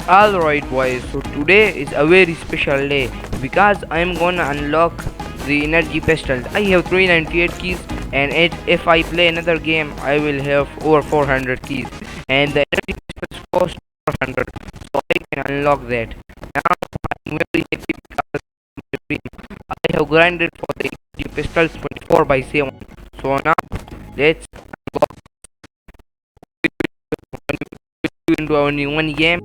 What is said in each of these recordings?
Alright boys, so today is a very special day because I am gonna unlock the energy pistols. I have 398 keys and if I play another game I will have over 400 keys and the energy pistols cost 400, so I can unlock that. Now I'm very happy because my dream. I have grinded for the energy pistols 24 by 7. So now let's unlock into our new one game.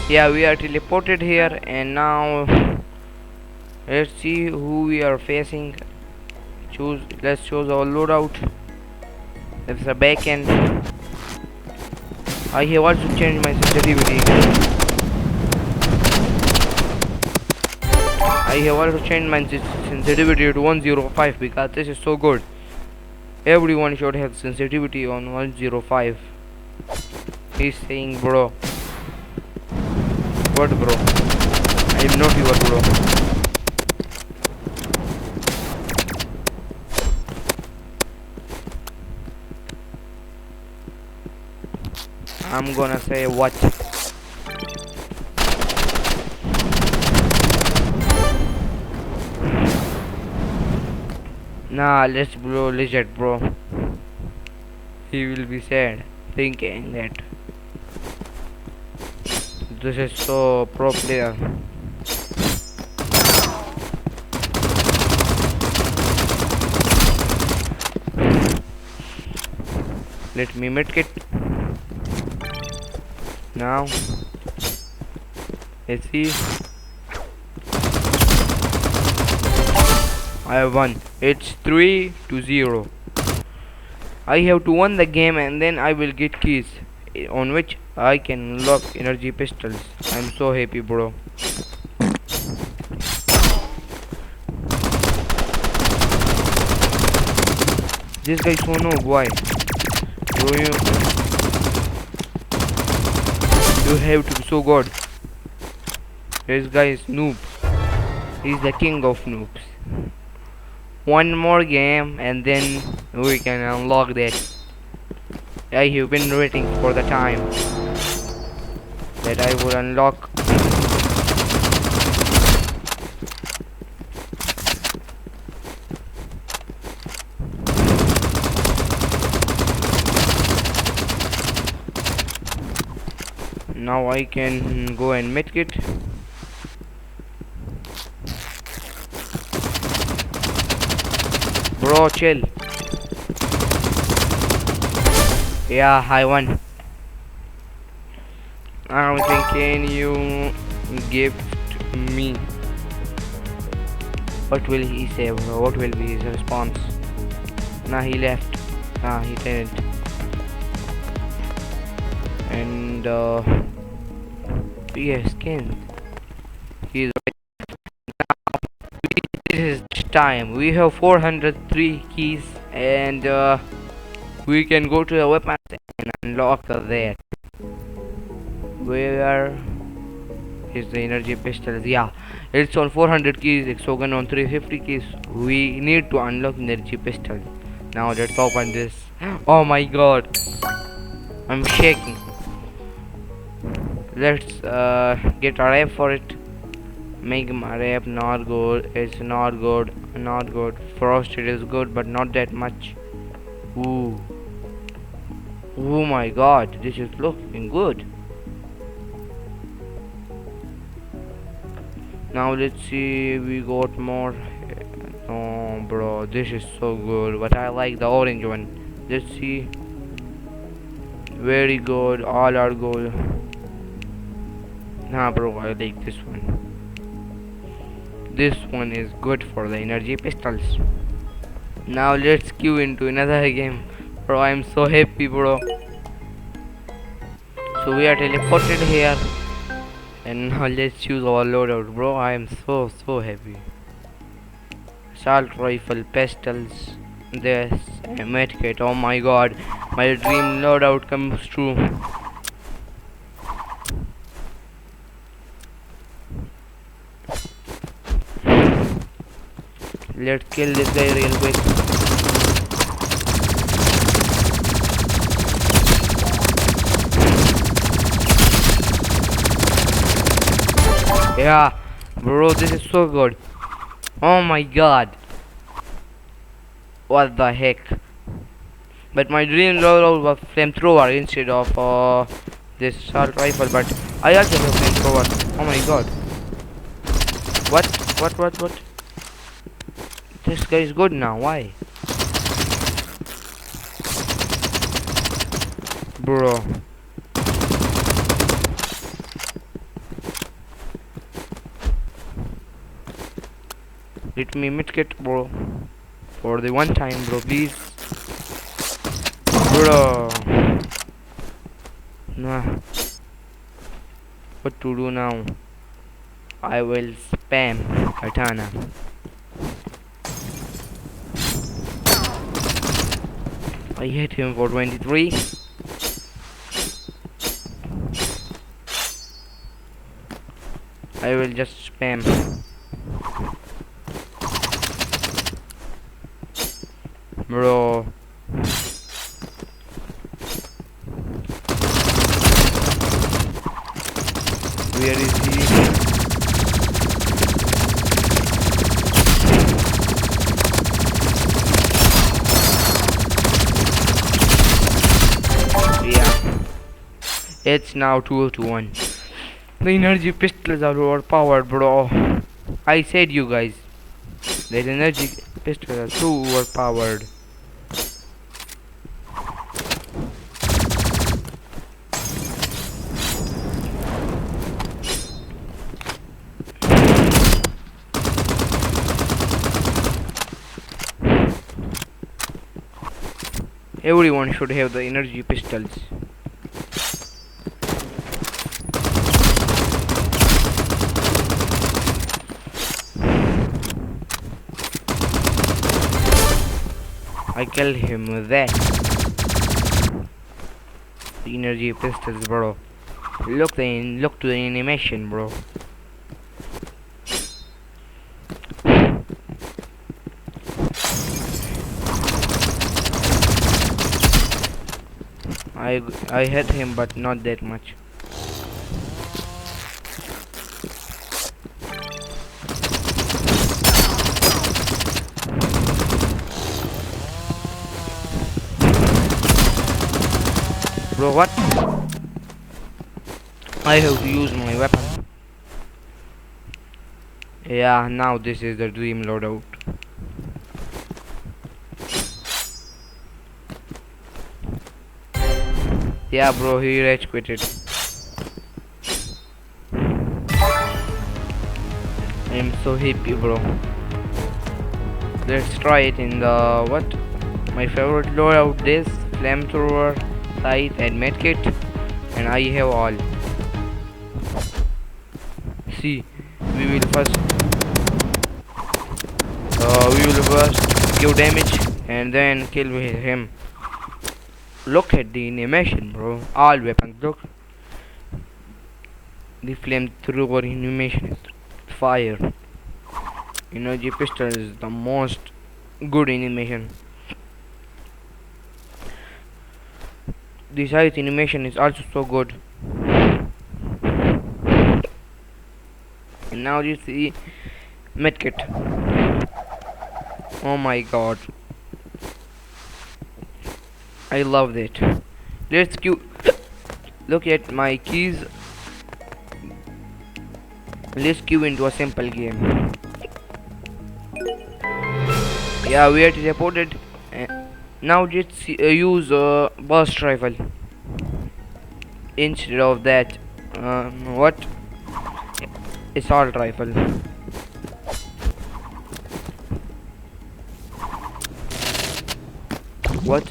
Yeah, we are teleported here and now let's see who we are facing. Let's choose our loadout. It's a back end. I have also changed my sensitivity. I have also changed my sensitivity to 105 because this is so good. Everyone should have sensitivity on 105. He's saying bro. What bro? I am not your bro. I'm gonna say what? Nah, let's bro legit bro. He will be sad thinking that this is so pro player. Let me medkit. Now let's see. I have won. It's 3-0. I have to win the game and then I will get keys on which I can unlock energy pistols. I'm so happy bro. This guy is so noob. Why? Bro, you have to be so good. This guy is noob. He's the king of noobs. One more game and then we can unlock that. I have been waiting for the time that I will unlock. Now I can go and make it. Bro, chill. Yeah, I won. I'm thinking you gift me. What will he say, bro? What will be his response? Nah, he left. Nah, he didn't. And yes, skin. He's right. Now this is time. We have 403 keys and we can go to the weapons and unlock that. Where is the energy pistols? Yeah, it's on 400 keys, exogun on 350 keys. We need to unlock energy pistol. Now let's open this. Oh my god, I'm shaking. Let's get a rep for it. Make my rep not good. It's not good. Not good. Frosted is good, but not that much. Ooh. Oh my god, this is looking good. Now let's see, we got more. Oh bro, this is so good, but I like the orange one. Let's see. Very good, all are good. Nah bro, I like this one. This one is good for the energy pistols. Now let's queue into another game. Bro, I'm so happy bro. So we are teleported here. And now let's choose our loadout, bro. I am so happy. Assault rifle, pistols, this medkit. Oh my god, my dream loadout comes true. Let's kill this guy real quick. Yeah, bro, this is so good. Oh my god. What the heck? But my dream loadout was flamethrower instead of this assault rifle. But I also have flamethrower. Oh my god. What? What? This guy is good now. Why? Bro. Let me medkit, bro. For the one time, bro, please. Bro. Nah. What to do now? I will spam katana. I hit him for 23. I will just spam. Bro. Where is he? Yeah. It's now 2-1. The energy pistols are overpowered, bro. I said you guys. The energy pistols are too overpowered. Everyone should have the energy pistols. I killed him with that. The energy pistols, bro. Look to the animation, bro. I hit him, but not that much. Bro, what? I have to use my weapon. Yeah, now this is the dream loadout. Yeah, bro, he rage quitted. I'm so happy, bro. Let's try it in the what? My favorite loadout is flamethrower, scythe, and medkit, and I have all. See, we will first give damage and then kill him. Look at the animation, bro. All weapons, look. The flamethrower animation is fire. Energy pistol is the most good animation. The scythe animation is also so good. And now you see medkit. Oh my god. I love that. Let's look at my keys. Let's queue into a simple game. Yeah, we are teleported. Now let's use a burst rifle instead of that. What? Assault rifle. What?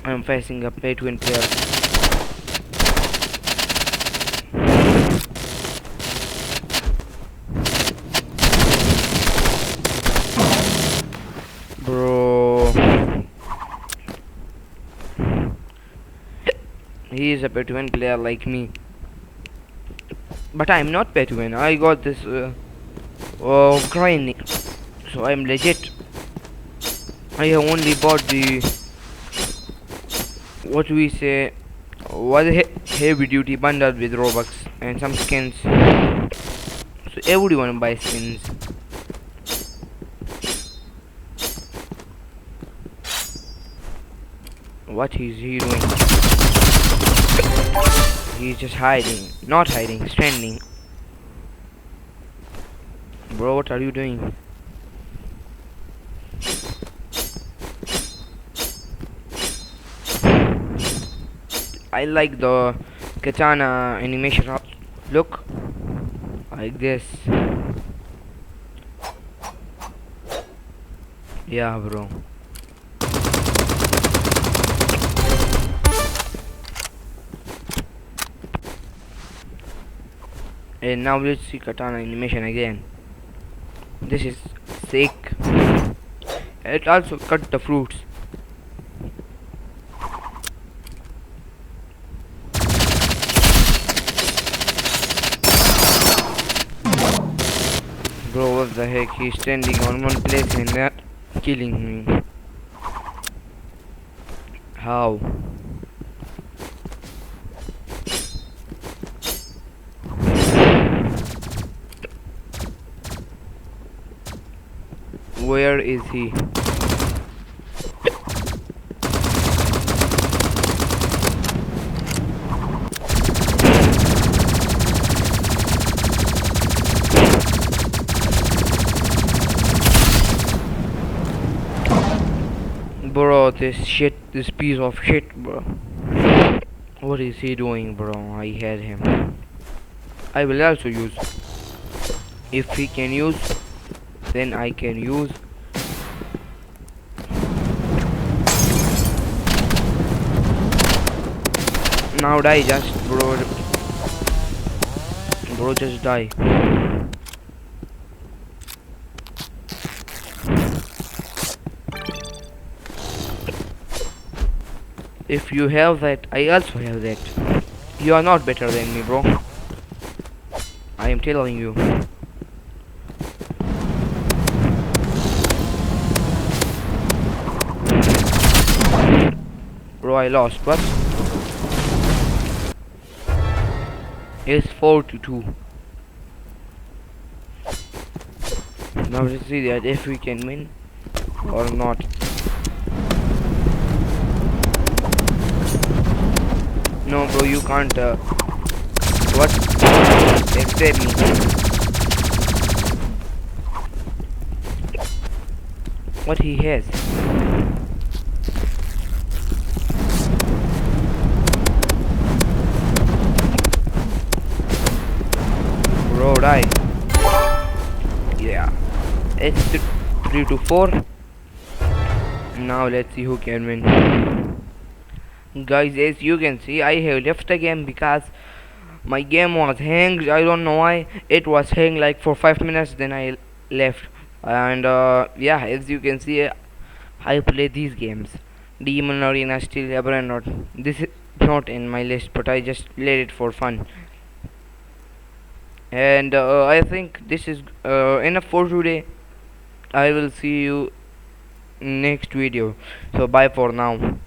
I'm facing a pay-to-win player. Bro, he is a pay-to-win player like me, but I'm not pay-to-win. I got this grinding, so I'm legit. I have only bought the what we say was a heavy duty bundle with Robux and some skins. So everyone buys skins. What is he doing? He's just hiding. Not hiding, standing. Bro, what are you doing? I like the katana animation. Look, like this. Yeah, bro. And now let's see katana animation again. This is sick. It also cut the fruits. Bro, what the heck? He's standing on one place and not killing me. How? Where is he? Bro, this piece of shit, bro. What is he doing, bro? I had him. I will also use. If he can use, then I can use. Now die, just bro. Bro, just die. If you have that, I also have that. You are not better than me, bro. I am telling you. Bro, I lost, but it's 4-2. Now let's see that if we can win or not. No, bro, you can't. What? Accept me. What he has? Bro, die. Yeah. It's 3-4. Now let's see who can win. Guys, as you can see, I have left the game because my game was hanged. I don't know why. It was hanged like for 5 minutes, then I left. And yeah, as you can see, I play these games. Demon Arena, Steel Ever and not. This is not in my list, but I just played it for fun. And I think this is enough for today. I will see you next video. So bye for now.